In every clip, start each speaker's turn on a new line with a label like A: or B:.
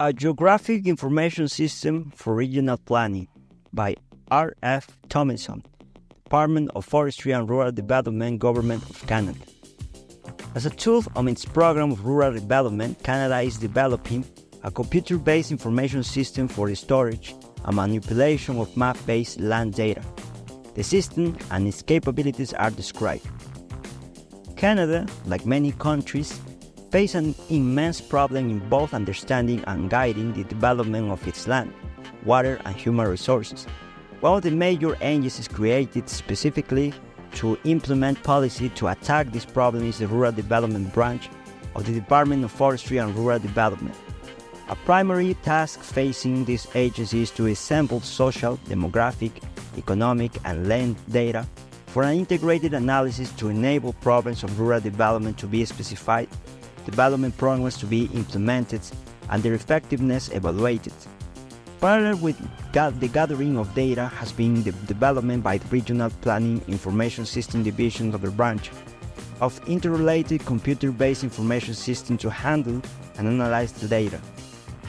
A: A Geographic Information System for Regional Planning by R.F. Tomilson, Department of Forestry and Rural Development, Government of Canada. As a tool of its program of rural development, Canada is developing a computer-based information system for the storage and manipulation of map-based land data. The system and its capabilities are described. Canada, like many countries, faces an immense problem in both understanding and guiding the development of its land, water, and human resources. One of the major agencies created specifically to implement policy to attack this problem is the Rural Development Branch of the Department of Forestry and Rural Development. A primary task facing this agency is to assemble social, demographic, economic, and land data for an integrated analysis to enable programs of rural development to be specified, development programs to be implemented, and their effectiveness evaluated. Parallel with the gathering of data has been the development by the Regional Planning Information System Division of the branch of interrelated computer-based information system to handle and analyze the data.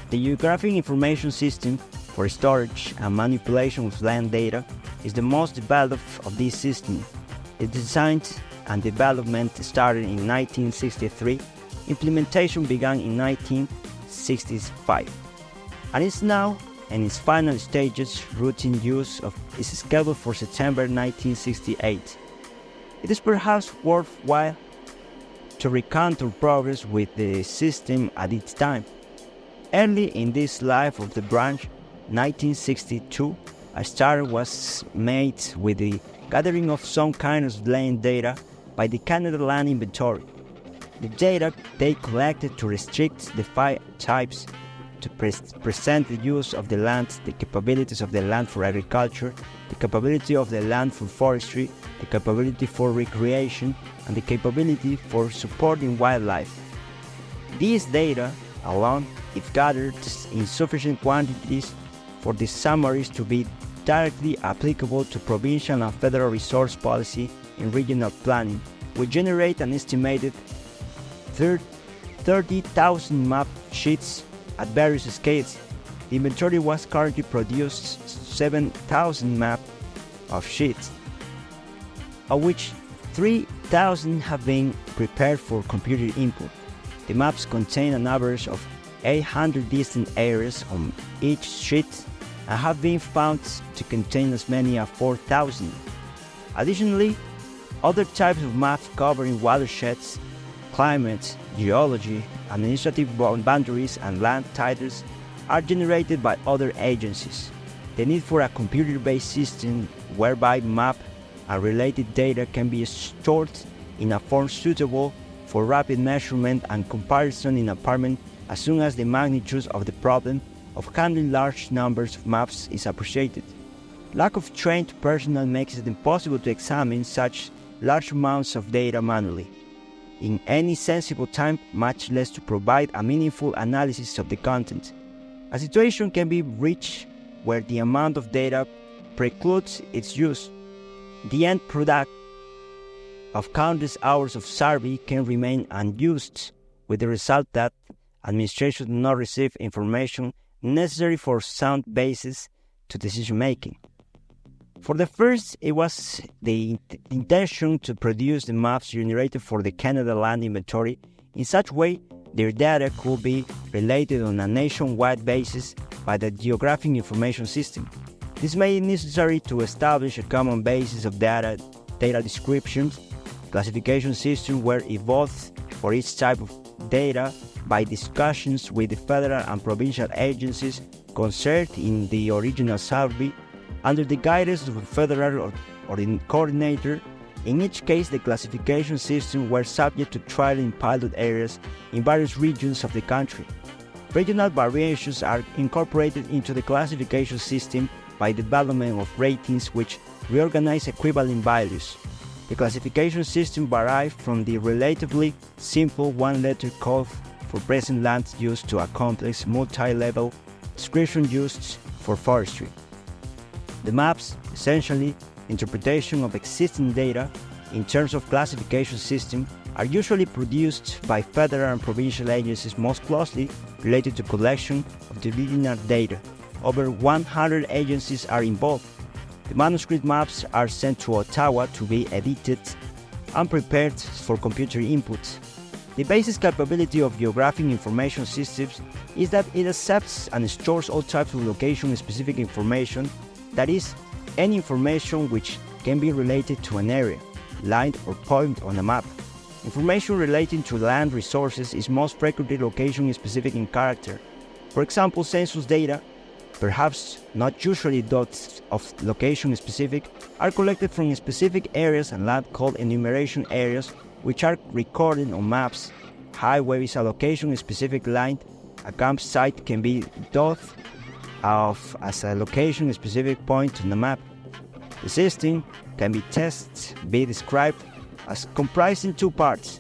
A: The Geographic Information System for storage and manipulation of land data is the most developed of these systems. Its design and development started in 1963. Implementation began in 1965 and is now in its final stages. Routine use is scheduled for September 1968. It is perhaps worthwhile to recount our progress with the system at its time. Early in this life of the branch, 1962, a start was made with the gathering of some kind of land data by the Canada Land Inventory. The data they collected to restrict the 5 types to present the use of the land, the capabilities of the land for agriculture, the capability of the land for forestry, the capability for recreation, and the capability for supporting wildlife. These data alone, if gathered in sufficient quantities for the summaries to be directly applicable to provincial and federal resource policy in regional planning, will generate an estimated 30,000 map sheets at various scales. The inventory was currently produced 7,000 map of sheets, of which 3,000 have been prepared for computer input. The maps contain an average of 800 distinct areas on each sheet and have been found to contain as many as 4,000. Additionally, other types of maps covering watersheds, climate, geology, administrative boundaries, and land titles are generated by other agencies. The need for a computer-based system whereby map and related data can be stored in a form suitable for rapid measurement and comparison in apartment as soon as the magnitude of the problem of handling large numbers of maps is appreciated. Lack of trained personnel makes it impossible to examine such large amounts of data manually in any sensible time, much less to provide a meaningful analysis of the content. A situation can be reached where the amount of data precludes its use. The end product of countless hours of survey can remain unused, with the result that administration does not receive information necessary for sound basis to decision-making. For the first, it was the intention to produce the maps generated for the Canada Land Inventory in such way their data could be related on a nationwide basis by the Geographic Information System. This made it necessary to establish a common basis of data descriptions. Classification systems were evolved for each type of data by discussions with the federal and provincial agencies concerned in the original survey, under the guidance of a federal or coordinator. In each case, the classification systems were subject to trial in pilot areas in various regions of the country. Regional variations are incorporated into the classification system by development of ratings which reorganize equivalent values. The classification system derived from the relatively simple one-letter code for present land use to a complex multi-level description used for forestry. The maps, essentially interpretation of existing data in terms of classification system, are usually produced by federal and provincial agencies most closely related to collection of longitudinal data. Over 100 agencies are involved. The manuscript maps are sent to Ottawa to be edited and prepared for computer input. The basic capability of geographic information systems is that it accepts and stores all types of location-specific information, that is, any information which can be related to an area, line or point on a map. Information relating to land resources is most frequently location-specific in character. For example, census data, perhaps not usually those of location-specific, are collected from specific areas and land called enumeration areas, which are recorded on maps. Highway is a location-specific line. A campsite can be thought of as a location-specific point on the map. The system can be described as comprising two parts: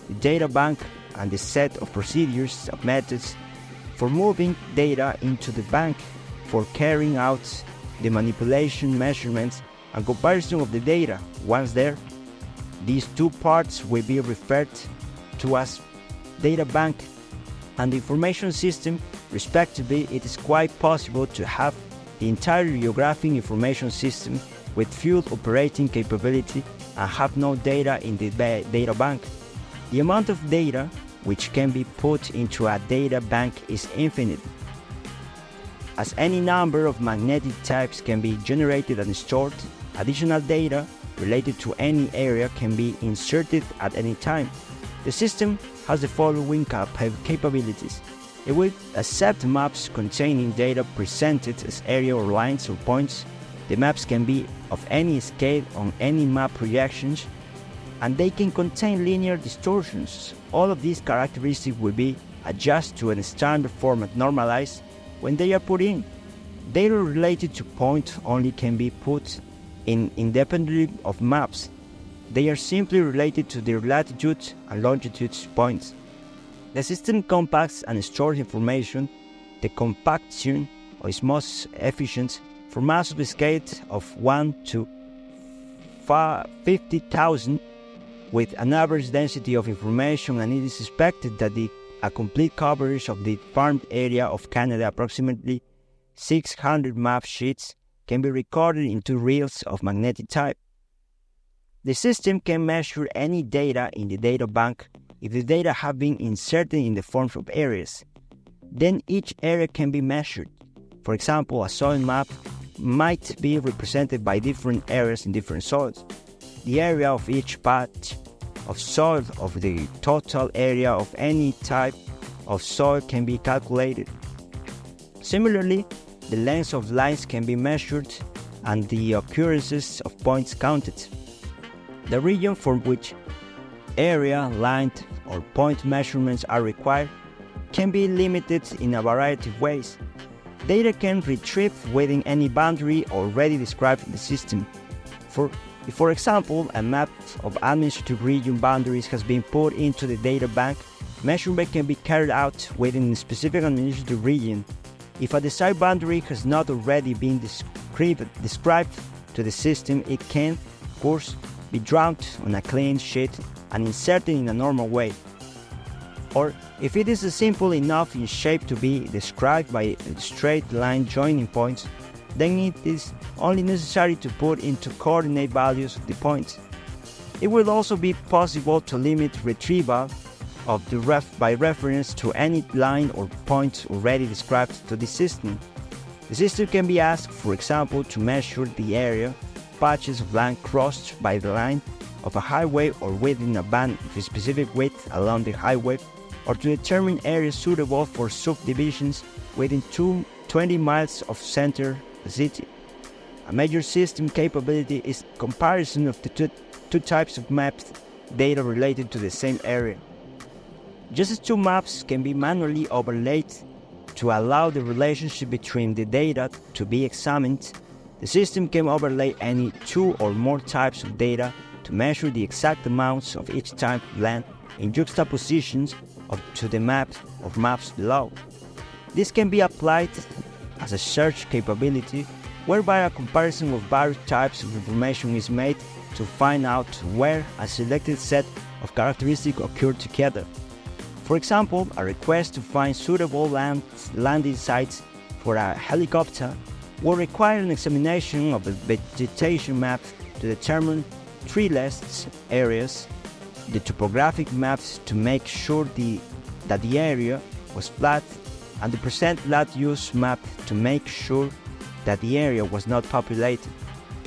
A: the data bank and the set of procedures of methods for moving data into the bank, for carrying out the manipulation, measurements, and comparison of the data. Once there, these two parts will be referred to as data bank and the information system, respectively. It is quite possible to have the entire geographic information system with field operating capability and have no data in the data bank. The amount of data which can be put into a data bank is infinite, as any number of magnetic types can be generated and stored. Additional data related to any area can be inserted at any time. The system has the following capabilities. It will accept maps containing data presented as area or lines or points. The maps can be of any scale on any map projections, and they can contain linear distortions. All of these characteristics will be adjusted to a standard format normalized when they are put in. Data related to point only can be put in independently of maps. They are simply related to their latitude and longitude points. The system compacts and stores information. The compaction is most efficient for maps of a scale of 1 to 50,000 with an average density of information, and it is expected that a complete coverage of the farmed area of Canada, approximately 600 map sheets, can be recorded in 2 reels of magnetic type. The system can measure any data in the data bank if the data have been inserted in the forms of areas. Then each area can be measured. For example, a soil map might be represented by different areas in different soils. The area of each patch of soil of the total area of any type of soil can be calculated. Similarly, the length of lines can be measured and the occurrences of points counted. The region for which area, line, or point measurements are required can be limited in a variety of ways. Data can retrieve within any boundary already described in the system. For example, a map of administrative region boundaries has been put into the data bank. Measurement can be carried out within a specific administrative region. If a desired boundary has not already been described to the system, it can, of course, be drawn on a clean sheet and inserted in a normal way. Or if it is simple enough in shape to be described by a straight line joining points, then it is only necessary to put into coordinate values of the points. It will also be possible to limit retrieval of the by reference to any line or point already described to the system. The system can be asked, for example, to measure the area, patches of land crossed by the line of a highway or within a band of a specific width along the highway, or to determine areas suitable for subdivisions within 20 miles of center the city. A major system capability is comparison of the two types of maps data related to the same area. Just as 2 maps can be manually overlaid to allow the relationship between the data to be examined, the system can overlay any 2 or more types of data to measure the exact amounts of each type of land in juxtapositions to the maps below. This can be applied as a search capability, whereby a comparison of various types of information is made to find out where a selected set of characteristics occur together. For example, a request to find suitable landing sites for a helicopter will require an examination of the vegetation map to determine treeless areas, the topographic maps to make sure that the area was flat, and the percent land use map to make sure that the area was not populated.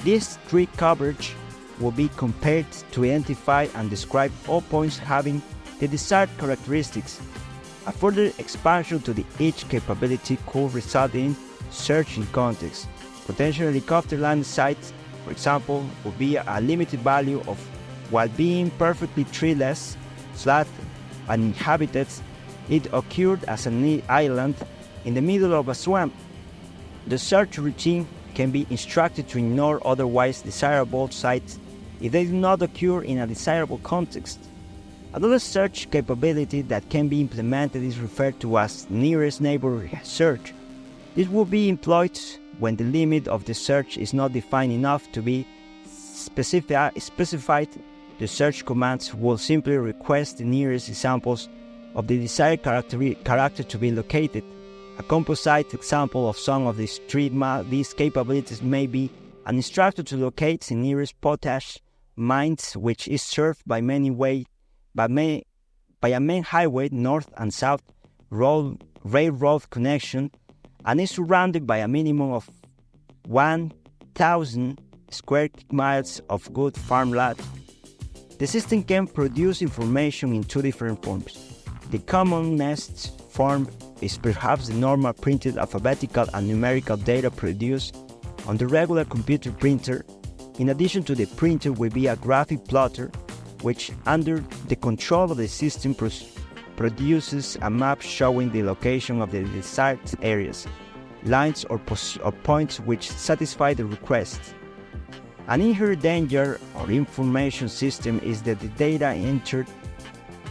A: This tree coverage will be compared to identify and describe all points having the desired characteristics. A further expansion to each capability could result in search in context. Potential helicopter landing sites, for example, would be a limited value of while being perfectly treeless, flat, and inhabited. It occurred as an island in the middle of a swamp. The search routine can be instructed to ignore otherwise desirable sites if they do not occur in a desirable context. Another search capability that can be implemented is referred to as nearest neighbor search. This will be employed when the limit of the search is not defined enough to be specified. The search commands will simply request the nearest examples of the desired character to be located. A composite example of some of these capabilities may be an instructor to locate the nearest potash mines, which is served by a main highway, north and south railroad connection, and is surrounded by a minimum of 1,000 square miles of good farmland. The system can produce information in two different forms. The commonest form is perhaps the normal printed alphabetical and numerical data produced on the regular computer printer. In addition to the printer will be a graphic plotter, which under the control of the system produces a map showing the location of the desired areas, lines or points which satisfy the request. An inherent danger of information system is that the data entered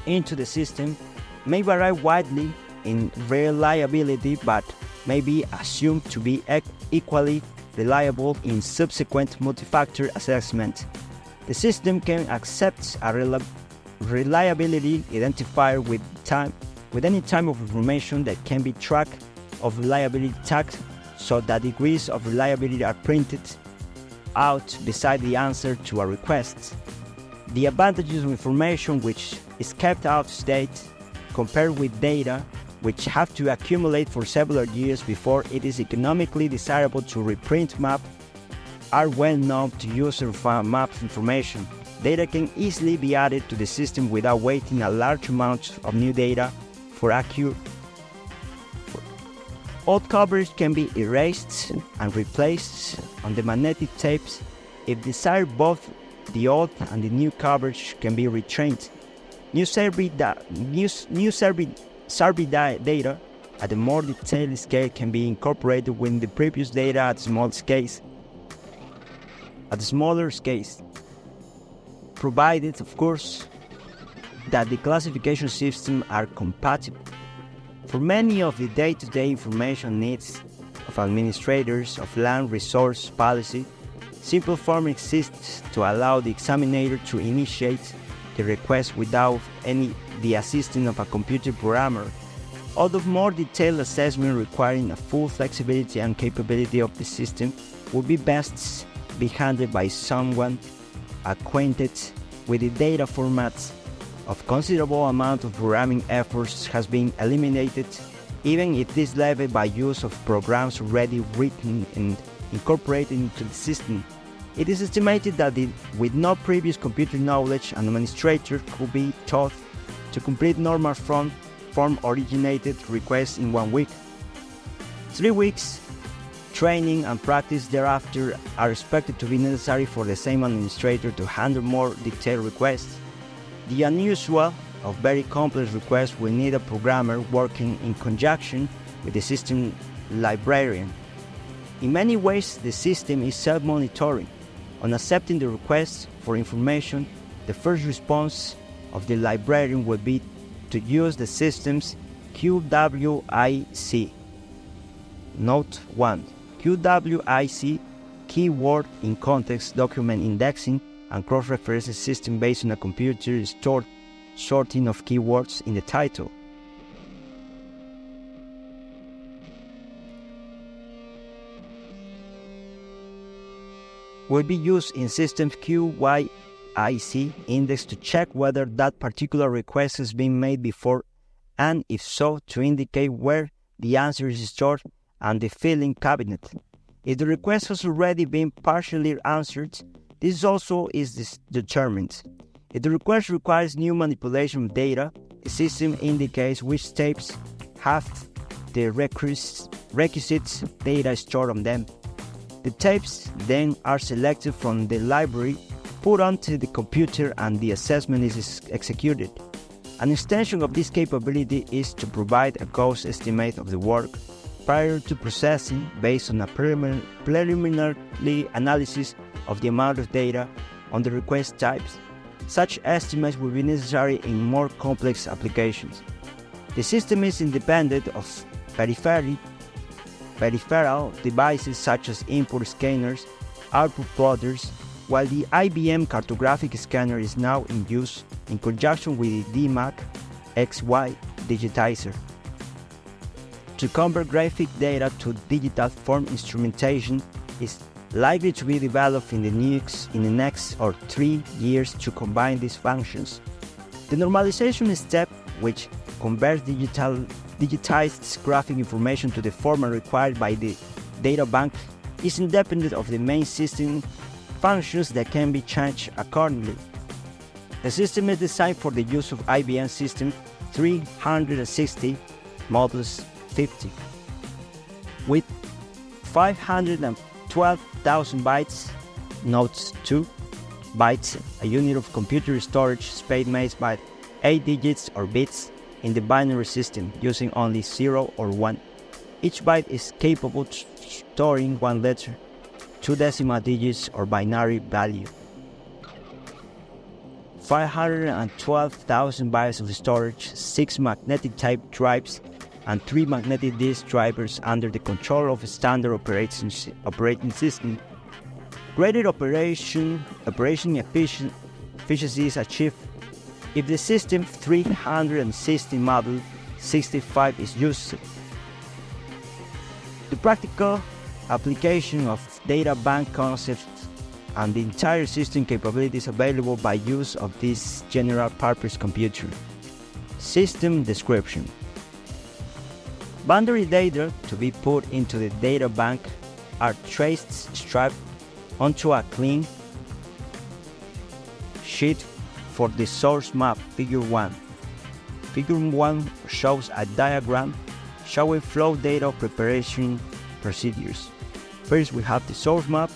A: into the system may vary widely in reliability but may be assumed to be equally reliable in subsequent multi-factor assessment. The system can accept a reliability identifier with any type of information that can be tracked of reliability tags, so that degrees of reliability are printed out beside the answer to a request. The advantages of information which is kept out of date compared with data which have to accumulate for several years before it is economically desirable to reprint map are well known to user map information. Data can easily be added to the system without waiting a large amount of new data for accurate. Old coverage can be erased and replaced on the magnetic tapes. If desired, both the old and the new coverage can be retrained. New survey data at a more detailed scale can be incorporated with the previous data at smaller scales, provided, of course, that the classification systems are compatible. For many of the day-to-day information needs of administrators of land resource policy, simple form exists to allow the examiner to initiate the request without the assistance of a computer programmer. Although more detailed assessment requiring a full flexibility and capability of the system would be best be handled by someone acquainted with the data formats. Of considerable amount of programming efforts has been eliminated, even if this level by use of programs already written and incorporated into the system. It is estimated that with no previous computer knowledge, an administrator could be taught to complete normal form-originated requests in 1 week. 3 weeks training and practice thereafter are expected to be necessary for the same administrator to handle more detailed requests. The unusual or very complex requests will need a programmer working in conjunction with the system librarian. In many ways, the system is self-monitoring. On accepting the request for information, the first response of the librarian will be to use the system's QWIC. Note 1. QWIC, Keyword in Context Document Indexing and Cross-Reference System based on a computer stored sorting of keywords in the title. Will be used in system QYIC index to check whether that particular request has been made before, and if so, to indicate where the answer is stored and the filing cabinet. If the request has already been partially answered, this also is determined. If the request requires new manipulation of data, the system indicates which steps have the requisite data stored on them. The tapes then are selected from the library, put onto the computer, and the assessment is executed. An extension of this capability is to provide a cost estimate of the work prior to processing based on a preliminary analysis of the amount of data on the request types. Such estimates will be necessary in more complex applications. The system is independent of peripheral devices such as input scanners, output plotters, while the IBM cartographic scanner is now in use in conjunction with the DMAC XY digitizer. To convert graphic data to digital form, instrumentation is likely to be developed in the next 3 years to combine these functions. The normalization step, which converts digitized graphic information to the format required by the data bank, is independent of the main system functions that can be changed accordingly. The system is designed for the use of IBM System 360 Models 50 with 512,000 bytes, notes 2 bytes, a unit of computer storage space made by 8 digits or bits in the binary system using only 0 or 1. Each byte is capable of storing 1 letter, 2 decimal digits or binary value. 512,000 bytes of storage, 6 magnetic type drives, and 3 magnetic disk drivers under the control of a standard operating system. Greater operation efficiency is achieved if the system 360 model 65 is used. The practical application of data bank concepts and the entire system capabilities available by use of this general-purpose computer. System description. Boundary data to be put into the data bank are traced strapped onto a clean sheet for the source map, Figure 1. Figure 1 shows a diagram showing flow data preparation procedures. First we have the source map,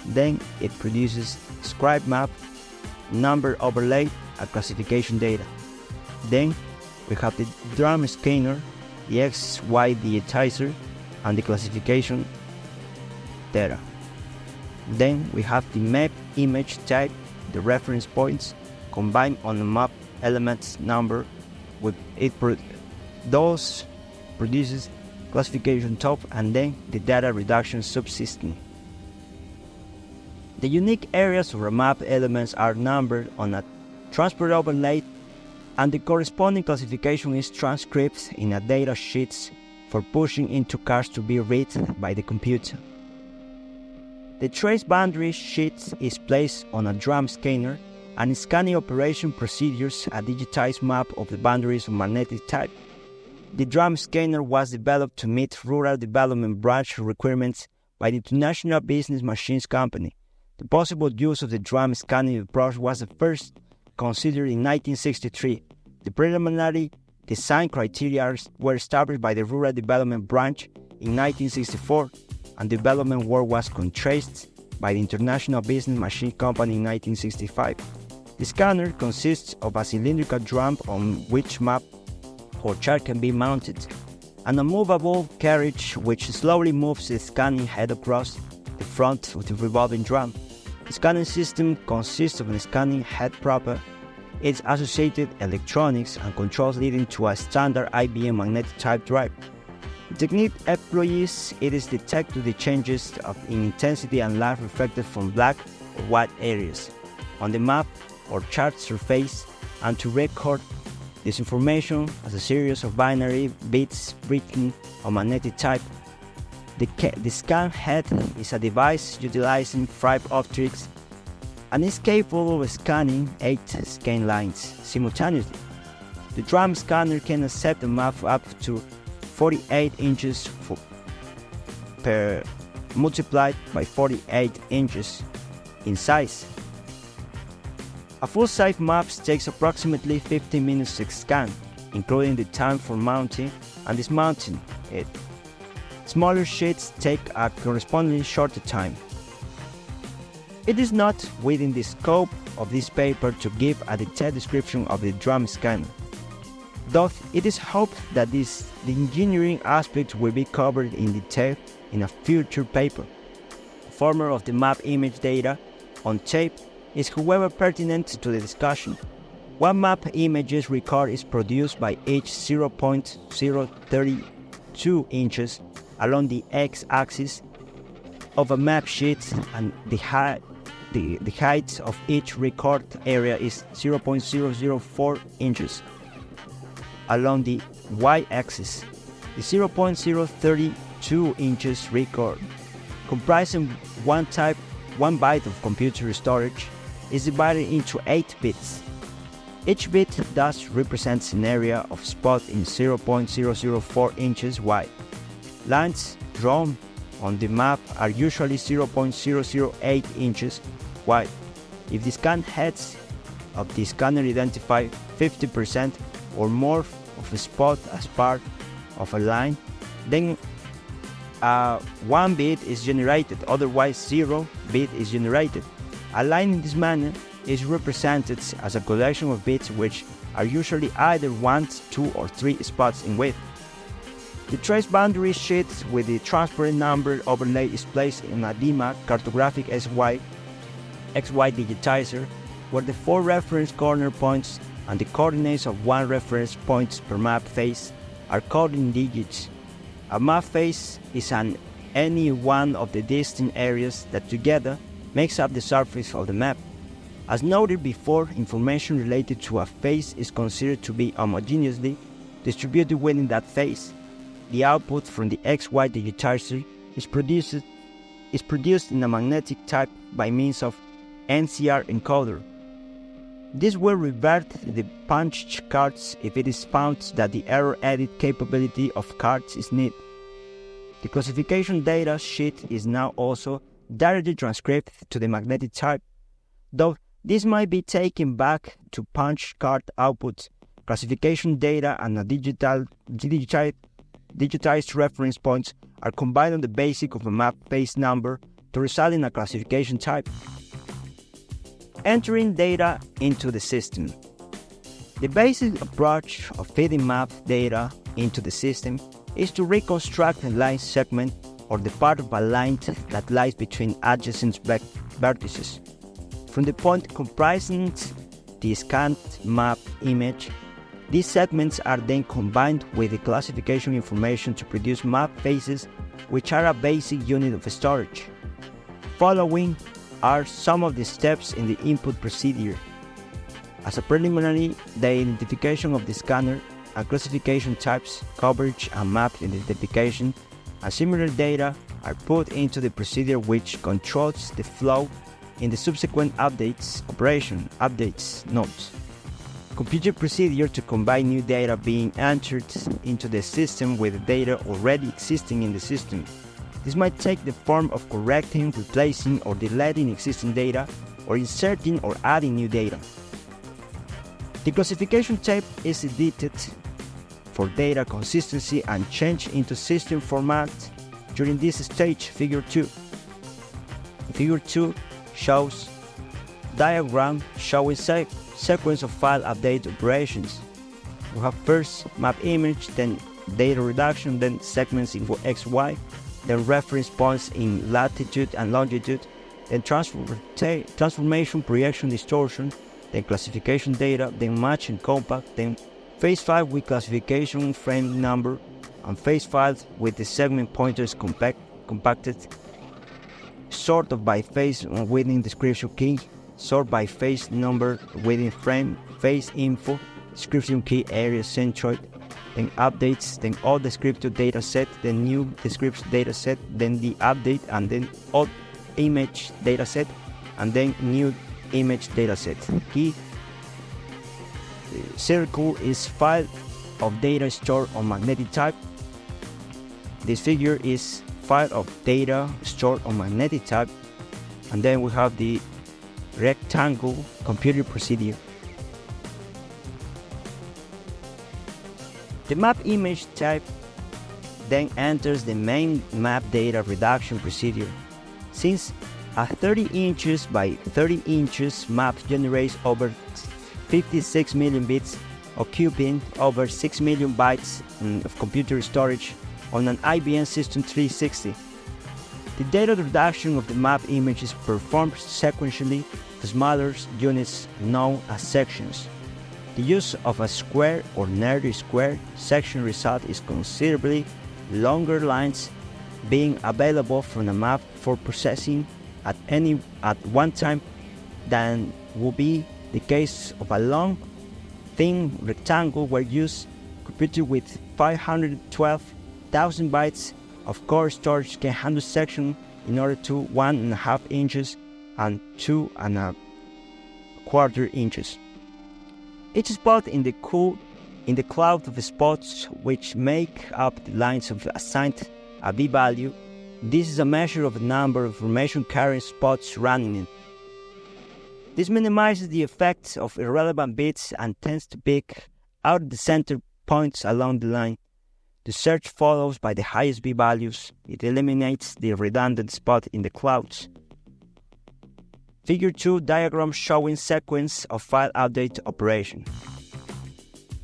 A: then it produces scribe map, number overlay, and classification data. Then we have the drum scanner, the XY digitizer, and the classification data. Then we have the map image type, the reference points, combined on the map elements number with those produces classification top, and then the data reduction subsystem. The unique areas of a map elements are numbered on a transport overlay, and the corresponding classification is transcribed in a data sheet for pushing into cards to be read by the computer. The trace boundary sheet is placed on a drum scanner, and scanning operation procedures a digitized map of the boundaries of magnetic type. The drum scanner was developed to meet Rural Development Branch requirements by the International Business Machines Company. The possible use of the drum scanning approach was the first considered in 1963. The preliminary design criteria were established by the Rural Development Branch in 1964, and development work was contrasted by the International Business Machine Company in 1965. The scanner consists of a cylindrical drum on which map or chart can be mounted, and a movable carriage which slowly moves the scanning head across the front of the revolving drum. The scanning system consists of a scanning head proper, its associated electronics and controls leading to a standard IBM magnetic type drive. The technique employs it is detect the changes in intensity and light reflected from black or white areas on the map or chart surface and to record this information as a series of binary bits written on magnetic type. The scan head is a device utilizing fiber optics and is capable of scanning 8 scan lines simultaneously. The drum scanner can accept a map up to 48 inches per multiplied by 48 inches in size. A full-size map takes approximately 15 minutes to scan, including the time for mounting and dismounting it. Smaller sheets take a correspondingly shorter time. It is not within the scope of this paper to give a detailed description of the drum scanner, though it is hoped that the engineering aspect will be covered in detail in a future paper. The format of the map image data on tape is however pertinent to the discussion. One map images record is produced by each 0.032 inches along the x-axis of a map sheet, and the height of each record area is 0.004 inches along the y-axis. The 0.032 inches record, comprising one byte of computer storage, is divided into 8 bits. Each bit thus represents an area of spot in 0.004 inches wide. Lines drawn on the map are usually 0.008 inches wide. If the scan heads of the scanner identify 50% or more of a spot as part of a line, then 1 bit is generated, otherwise 0 bit is generated. A line in this manner is represented as a collection of bits which are usually either 1, 2, or 3 spots in width. The trace boundary sheet with the transparent number overlay is placed in a DMAC cartographic XY digitizer, where the 4 reference corner points and the coordinates of 1 reference point per map face are coded in digits. A map face is any one of the distinct areas that together makes up the surface of the map. As noted before, information related to a face is considered to be homogeneously distributed within that face. The output from the XY digitizer is produced in a magnetic type by means of NCR encoder. This will revert the punched cards if it is found that the error edit capability of cards is needed. The classification data sheet is now also directly transcribed to the magnetic type, though this might be taken back to punch card outputs. Classification data and a digitized reference points are combined on the basis of a map face number to result in a classification type. Entering data into the system. The basic approach of feeding map data into the system is to reconstruct a line segment or the part of a line that lies between adjacent vertices. From the point comprising the scanned map image, these segments are then combined with the classification information to produce map faces, which are a basic unit of storage. Following are some of the steps in the input procedure. As a preliminary, the identification of the scanner and classification types, coverage and map identification, and similar data are put into the procedure which controls the flow in the subsequent updates nodes. Computer procedure to combine new data being entered into the system with the data already existing in the system. This might take the form of correcting, replacing, or deleting existing data, or inserting or adding new data. The classification type is edited for data consistency and change into system format during this stage. Figure 2. Figure 2 shows diagram showing sequence of file update operations. We have first map image, then data reduction, then segments in XY, then reference points in latitude and longitude, then transformation, projection, distortion, then classification data, then match and compact, then phase file with classification frame number, and phase files with the segment pointers compacted, sorted by phase within description key, sort by phase number within frame, phase info, description key, area, centroid, then updates, then all descriptor data set, then new description data set, then the update, and then old image data set, and then new image data set. Key circle is file of data stored on magnetic type. This figure is file of data stored on magnetic type. And then we have the rectangle computer procedure. The map image type then enters the main map data reduction procedure. Since a 30 inches by 30 inches map generates over 56 million bits, occupying over 6 million bytes of computer storage on an IBM System 360. The data reduction of the map image is performed sequentially to smaller units known as sections. The use of a square or nearly square section result is considerably longer lines being available from the map for processing at one time than would be the case of a long, thin rectangle where used computer with 512,000 bytes of core storage can handle section in order to 1.5 inches and 2.25 inches. Each spot in the cloud of spots which make up the lines of assigned a b-value. This is a measure of the number of information carrying spots running in. This minimizes the effects of irrelevant bits and tends to pick out the center points along the line. The search follows by the highest b-values. It eliminates the redundant spot in the clouds. Figure 2 diagram showing sequence of file update operation.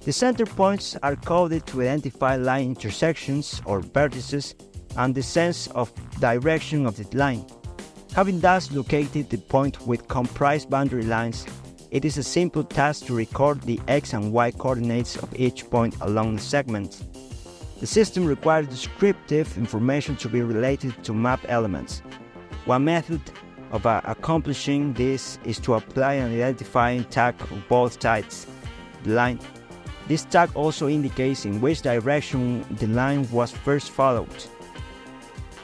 A: The center points are coded to identify line intersections or vertices and the sense of direction of the line. Having thus located the point with comprised boundary lines, it is a simple task to record the x and y coordinates of each point along the segment. The system requires descriptive information to be related to map elements. One method of accomplishing this is to apply an identifying tag on both sides of the line. This tag also indicates in which direction the line was first followed.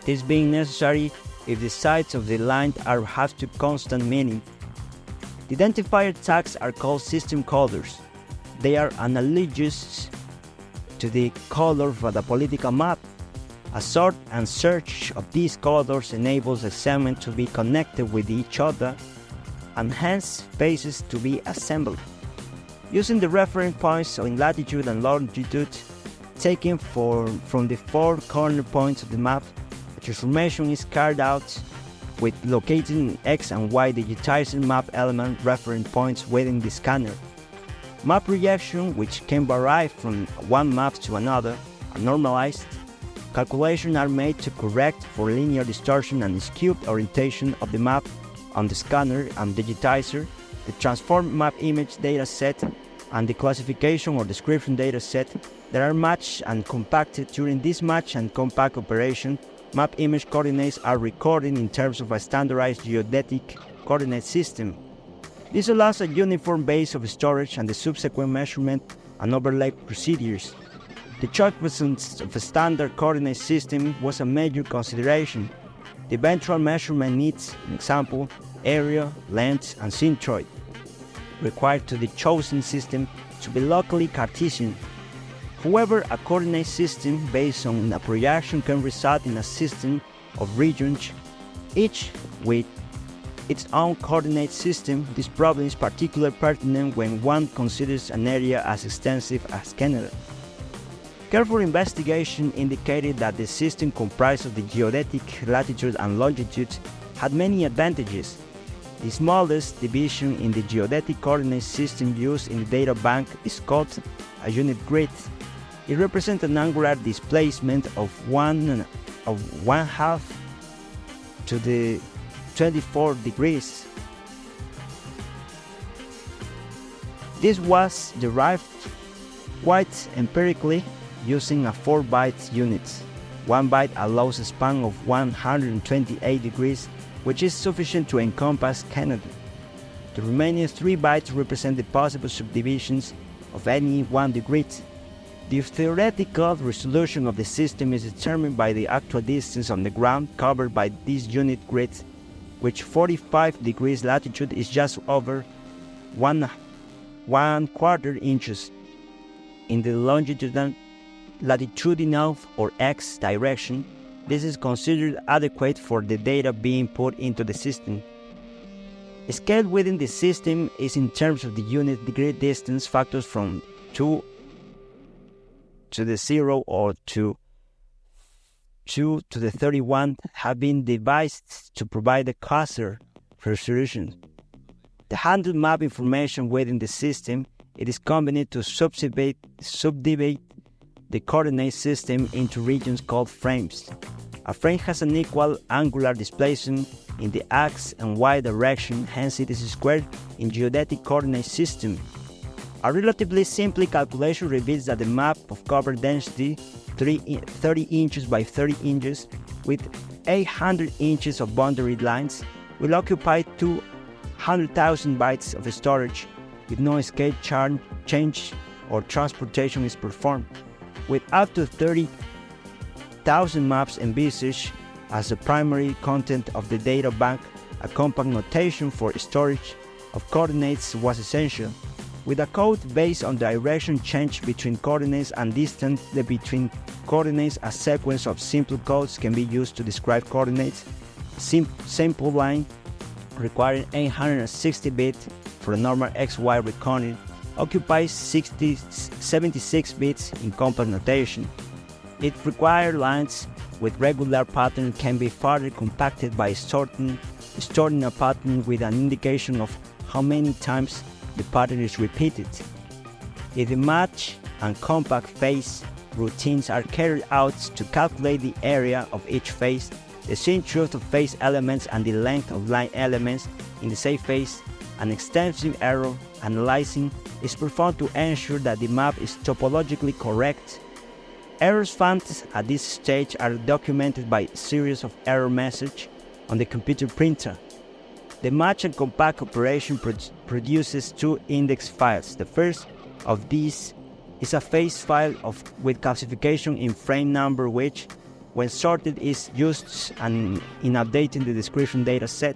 A: This being necessary if the sides of the line have to constant meaning. The identifier tags are called system colors. They are analogous to the color of a political map. A sort and search of these colors enables a segment to be connected with each other and hence phases to be assembled. Using the reference points in latitude and longitude taken from the 4 corner points of the map, the transformation is carried out with locating X and Y digitizer map element reference points within the scanner. Map reaction, which can vary from one map to another, are normalized. Calculations are made to correct for linear distortion and skewed orientation of the map on the scanner and digitizer, the transformed map image data set, and the classification or description data set that are matched and compacted. During this match and compact operation, map image coordinates are recorded in terms of a standardized geodetic coordinate system. This allows a uniform base of storage and the subsequent measurement and overlay procedures. The choice of a standard coordinate system was a major consideration. The eventual measurement needs, for example, area, length, and centroid, required to the chosen system to be locally Cartesian. However, a coordinate system based on a projection can result in a system of regions, each with its own coordinate system. This problem is particularly pertinent when one considers an area as extensive as Canada. Careful investigation indicated that the system comprised of the geodetic latitude and longitude had many advantages. The smallest division in the geodetic coordinate system used in the data bank is called a unit grid. It represents an angular displacement of 1/2 to the 24 degrees. This was derived quite empirically using a 4-byte unit. 1 byte allows a span of 128 degrees, which is sufficient to encompass Canada. The remaining 3 bytes represent the possible subdivisions of any one degree. The theoretical resolution of the system is determined by the actual distance on the ground covered by this unit grid, which 45 degrees latitude is just over 1/4 inches. In the latitudinal or x direction, this is considered adequate for the data being put into the system. Scale within the system is in terms of the unit degree distance factors from 2 to the 0 or to 2 to the 31 have been devised to provide a quasar resolution. To handle map information within the system, it is convenient to subdivide the coordinate system into regions called frames. A frame has an equal angular displacement in the x and y direction, hence it is squared in geodetic coordinate system. A relatively simple calculation reveals that the map of cover density 30 inches by 30 inches with 800 inches of boundary lines will occupy 200,000 bytes of storage with no scale change or transportation is performed. With up to 30,000 maps envisaged as the primary content of the data bank, a compact notation for storage of coordinates was essential. With a code based on direction change between coordinates and distance between coordinates, a sequence of simple codes can be used to describe coordinates. Simple line requiring 860 bits for a normal XY reckoning occupies 76 bits in compact notation. It required lines with regular pattern can be further compacted by storing a pattern with an indication of how many times the pattern is repeated. If the match and compact phase routines are carried out to calculate the area of each phase, the same truth of phase elements and the length of line elements in the same phase, an extensive error analyzing is performed to ensure that the map is topologically correct. Errors found at this stage are documented by a series of error messages on the computer printer. The match and compact operation produces 2 index files. The first of these is a phase file with classification in frame number, which, when sorted, is used in updating the description data set.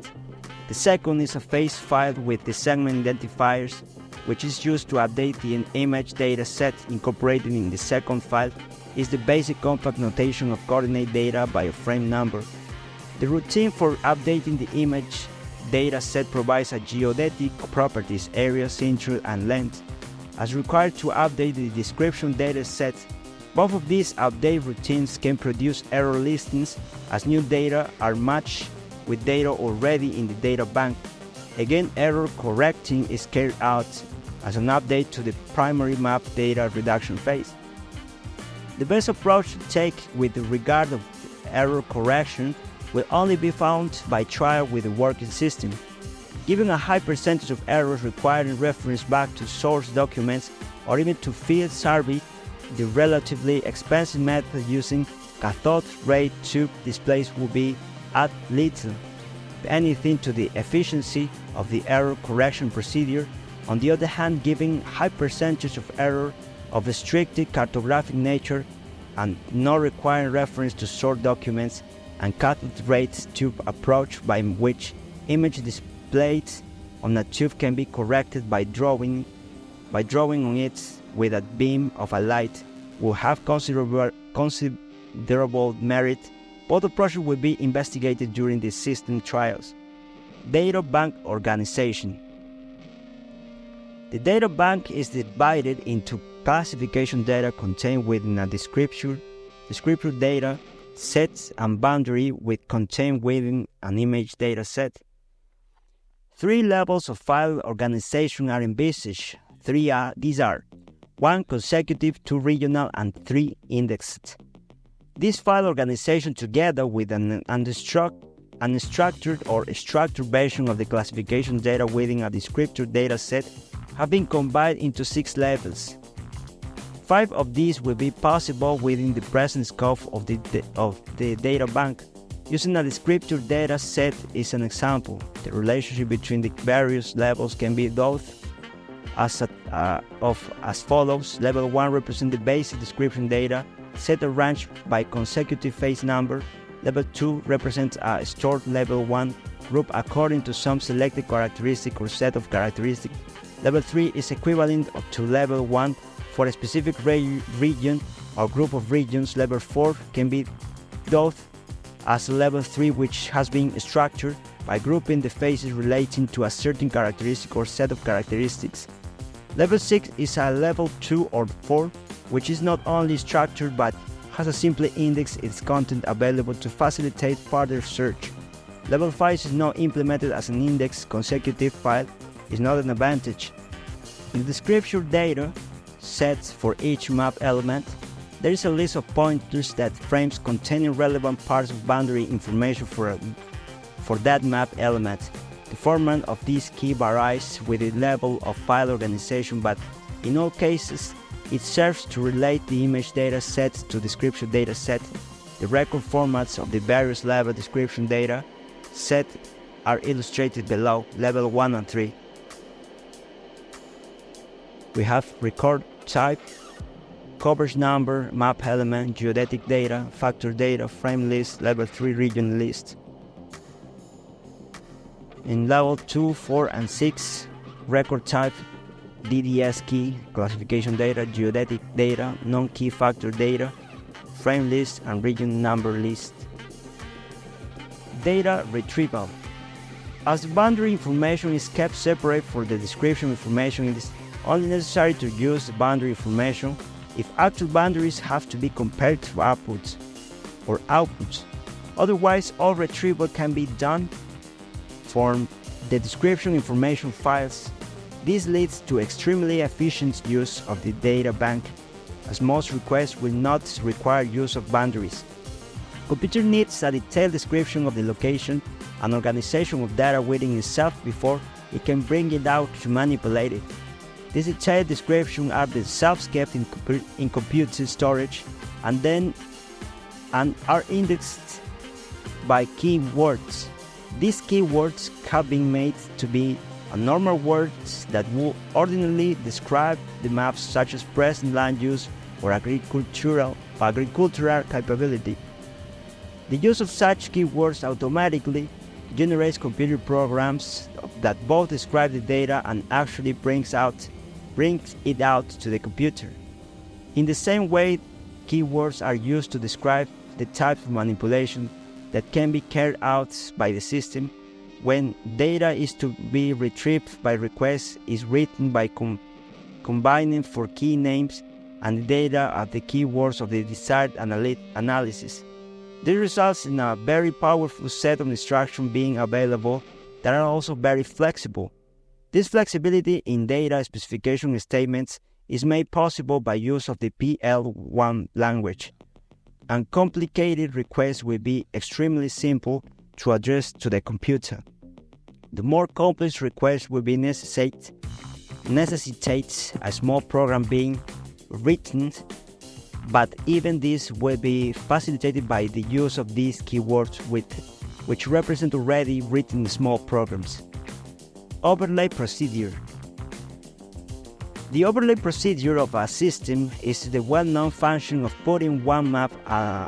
A: The second is a phase file with the segment identifiers, which is used to update the image data set. Incorporated in the second file is the basic compact notation of coordinate data by a frame number. The routine for updating the image data set provides a geodetic properties, area, center, and length, as required to update the description data set. Both of these update routines can produce error listings as new data are matched with data already in the data bank. Again, error correcting is carried out as an update to the primary map data reduction phase. The best approach to take with regard to error correction will only be found by trial with the working system. Given a high percentage of errors requiring reference back to source documents or even to field survey, the relatively expensive method using cathode ray tube displays will be add little, if anything, to the efficiency of the error correction procedure. On the other hand, giving high percentage of error of a strictly cartographic nature and not requiring reference to source documents, and cathode ray tube approach by which image displayed on a tube can be corrected by drawing on it with a beam of a light will have considerable merit. Both approaches will be investigated during the system trials. Data bank organization. The data bank is divided into classification data contained within a descriptor data set and boundary with contained within an image data set. 3 levels of file organization are envisaged. These are 1 consecutive, 2 regional, and 3 indexed. This file organization, together with an unstructured or structured version of the classification data within a descriptor data set, have been combined into 6 levels. 5 of these will be possible within the present scope of the data bank. Using a descriptor data set is an example. The relationship between the various levels can be thought as follows. Level 1 represents the basic description data set arranged by consecutive phase number. Level 2 represents a stored level 1 group according to some selected characteristic or set of characteristics. Level 3 is equivalent to level 1 for a specific region or group of regions. Level 4 can be thought as level 3, which has been structured by grouping the phases relating to a certain characteristic or set of characteristics. Level 6 is a level 2 or 4, which is not only structured but has a simply indexed its content available to facilitate further search. Level 5 is not implemented as an indexed consecutive file, is not an advantage. In the description data sets for each map element, there is a list of pointers that frames containing relevant parts of boundary information for that map element. The format of this key varies with the level of file organization, but in all cases, it serves to relate the image data set to description data set. The record formats of the various level description data set are illustrated below, level 1 and 3. We have record type, coverage number, map element, geodetic data, factor data, frame list, level 3 region list. In level 2, 4, and 6, record type, DDS key, classification data, geodetic data, non-key factor data, frame list, and region number list. Data retrieval. As the boundary information is kept separate from the description information, it is only necessary to use the boundary information if actual boundaries have to be compared to outputs. Otherwise, all retrieval can be done from the description information files. This leads to extremely efficient use of the data bank, as most requests will not require use of boundaries. Computer needs a detailed description of the location and organization of data within itself before it can bring it out to manipulate it. These detailed descriptions are themselves kept in computer storage and are indexed by keywords. These keywords have been made to be normal words that would ordinarily describe the maps, such as present land use or agricultural capability. The use of such keywords automatically generates computer programs that both describe the data and actually brings it out to the computer. In the same way, keywords are used to describe the type of manipulation that can be carried out by the system when data is to be retrieved by request is written by combining for key names and the data of the keywords of the desired analysis. This results in a very powerful set of instructions being available that are also very flexible. This flexibility in data specification statements is made possible by use of the PL1 language, and complicated requests will be extremely simple to address to the computer. The more complex request will be necessitates a small program being written, but even this will be facilitated by the use of these keywords which represent already written small programs. Overlay procedure. The overlay procedure of a system is the well-known function of putting one map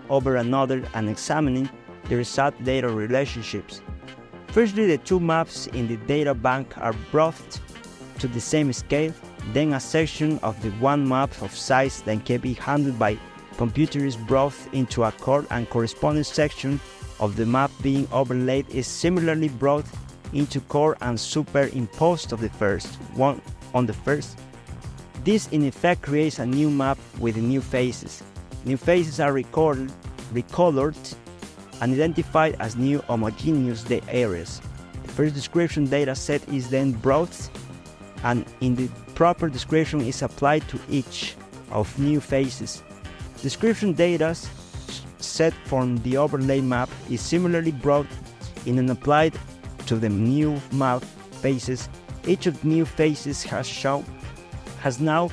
A: over another and examining the result data relationships. Firstly, the two maps in the data bank are brought to the same scale, then a section of the one map of size that can be handled by computer is brought into a core, and corresponding section of the map being overlaid is similarly brought into core and superimposed on the first. This in effect creates a new map with new faces. New faces are recolored and identified as new homogeneous areas. The first description data set is then brought, and in the proper description is applied to each of new faces. Description data set from the overlay map is similarly brought in and applied to the new map faces. Each of the new faces has now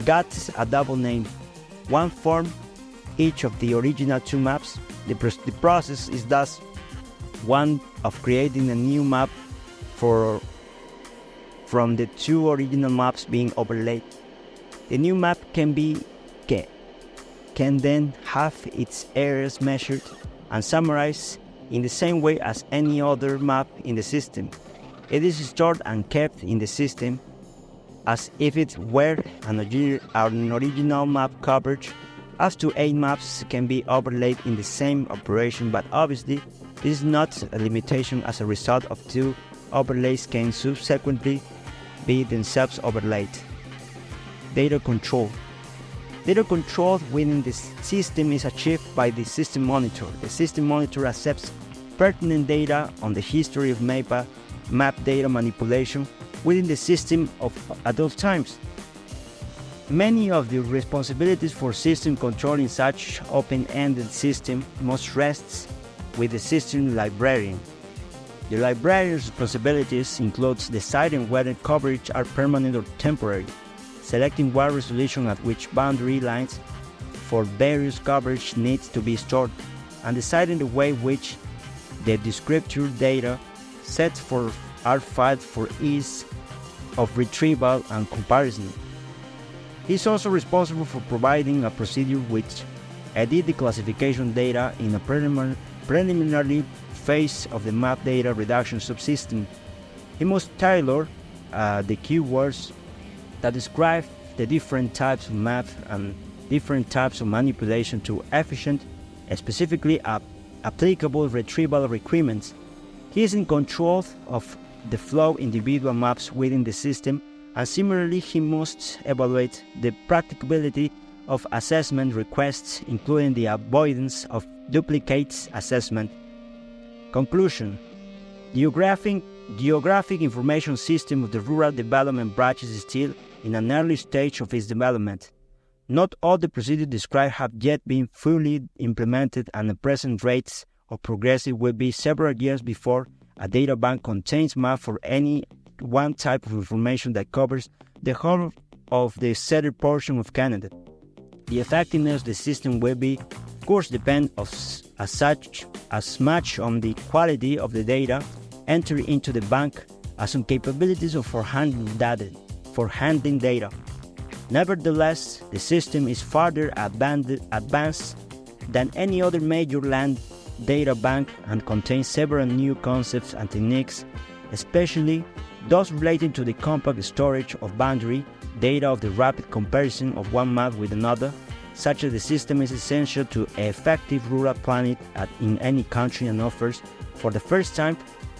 A: got a double name, one for each of the original two maps. The process is thus one of creating a new map from the two original maps being overlaid. The new map can then have its areas measured and summarized in the same way as any other map in the system. It is stored and kept in the system as if it were an original map coverage. Up to 8 maps can be overlaid in the same operation, but obviously this is not a limitation. As a result of 2 overlays can subsequently be themselves overlaid. Data control. Data control within the system is achieved by the system monitor. The system monitor accepts pertinent data on the history of map data manipulation within the system at all times. Many of the responsibilities for system control in such open-ended system must rest with the system librarian. The librarian's responsibilities include deciding whether coverage are permanent or temporary, selecting what resolution at which boundary lines for various coverage needs to be stored, and deciding the way in which the descriptor data sets are filed for ease of retrieval and comparison. He is also responsible for providing a procedure which edits the classification data in a preliminary phase of the map data reduction subsystem. He must tailor the keywords that describe the different types of map and different types of manipulation to efficient, specifically applicable retrieval requirements. He is in control of the flow of individual maps within the system, and similarly he must evaluate the practicability of assessment requests, including the avoidance of duplicate assessment. Conclusion. Geographic information system of the rural development branch is still in an early stage of its development. Not all the procedures described have yet been fully implemented, and the present rates of progress will be several years before a data bank contains maps for any one type of information that covers the whole of the southern portion of Canada. The effectiveness of the system will be, of course, depend as much on the quality of the data entered into the bank as on capabilities for handling data. Nevertheless, the system is farther advanced than any other major land data bank and contains several new concepts and techniques, especially those relating to the compact storage of boundary data of the rapid comparison of one map with another. Such a system is essential to effective rural planning in any country and offers, for the first time,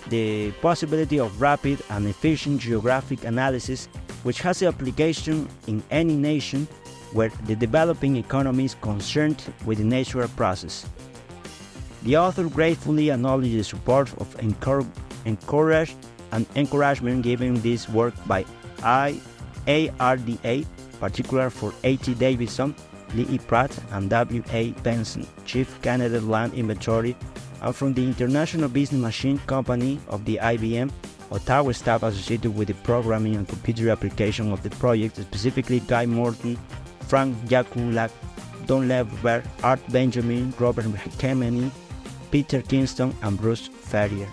A: the possibility of rapid and efficient geographic analysis, which has application in any nation where the developing economy is concerned with the natural process. The author gratefully acknowledges the support of encouragement given this work by ARDA, particular for A.T. Davidson, Lee E. Pratt, and W.A. Benson, Chief Canada Land Inventory, and from the International Business Machine Company of the IBM, Ottawa staff associated with the programming and computer application of the project, specifically Guy Morton, Frank Jakulak, Don Lever, Art Benjamin, Robert Kemeny, Peter Kingston, and Bruce Ferrier.